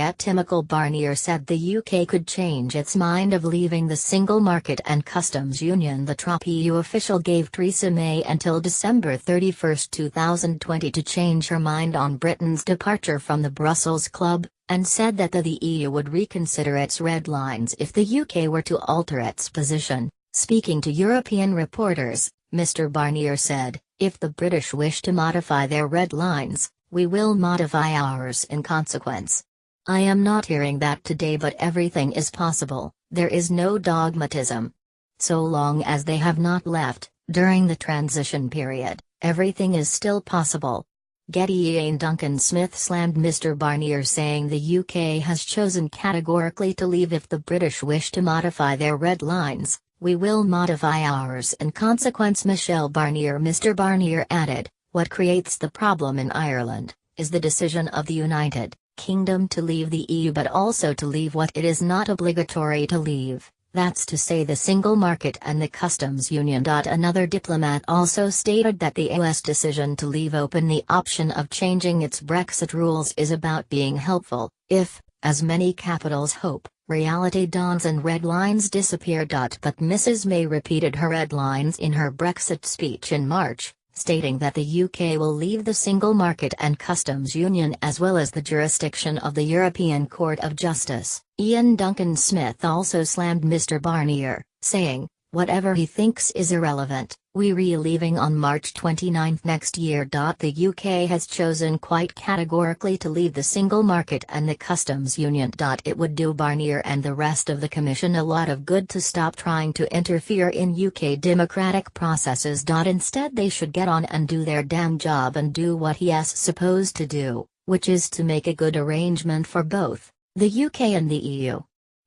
Michel Barnier said the UK could change its mind of leaving the single market and customs union. The top EU official gave Theresa May until December 31, 2020 to change her mind on Britain's departure from the Brussels Club, and said that the EU would reconsider its red lines if the UK were to alter its position. Speaking to European reporters, Mr. Barnier said, "If the British wish to modify their red lines, we will modify ours in consequence. I am not hearing that today, but everything is possible. There is no dogmatism. So long as they have not left, during the transition period, everything is still possible." Getty. Duncan Smith slammed Mr. Barnier, saying the UK has chosen categorically to leave. "If the British wish to modify their red lines, we will modify ours in consequence." Michel Barnier. Mr. Barnier added, "What creates the problem in Ireland is the decision of the United Kingdom to leave the EU, but also to leave what it is not obligatory to leave, that's to say the single market and the customs union." Another diplomat also stated that the US decision to leave open the option of changing its Brexit rules is about being helpful, if, as many capitals hope, reality dawns and red lines disappear. But Mrs. May repeated her red lines in her Brexit speech in March, stating that the UK will leave the single market and customs union as well as the jurisdiction of the European Court of Justice. Duncan Smith also slammed Mr. Barnier, saying, "Whatever he thinks is irrelevant, we're leaving on March 29 next year." The UK has chosen quite categorically to leave the single market and the customs union. It would do Barnier and the rest of the Commission a lot of good to stop trying to interfere in UK democratic processes. Instead they should get on and do their damn job and do what he's supposed to do, which is to make a good arrangement for both the UK and the EU.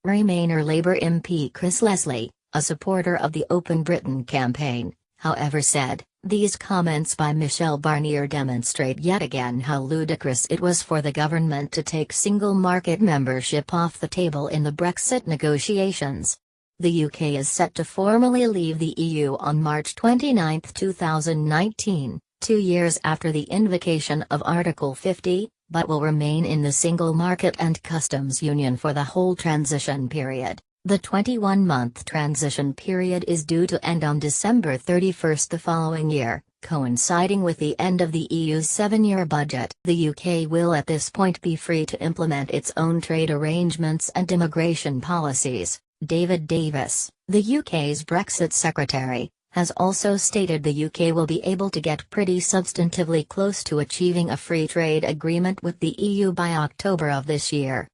Remainer Labour MP Chris Leslie, a supporter of the Open Britain campaign, however said, "These comments by Michel Barnier demonstrate yet again how ludicrous it was for the government to take single market membership off the table in the Brexit negotiations." The UK is set to formally leave the EU on March 29, 2019, 2 years after the invocation of Article 50, but will remain in the single market and customs union for the whole transition period. The 21-month transition period is due to end on December 31 the following year, coinciding with the end of the EU's 7-year budget. The UK will at this point be free to implement its own trade arrangements and immigration policies. David Davis, the UK's Brexit secretary, has also stated the UK will be able to get pretty substantively close to achieving a free trade agreement with the EU by October of this year.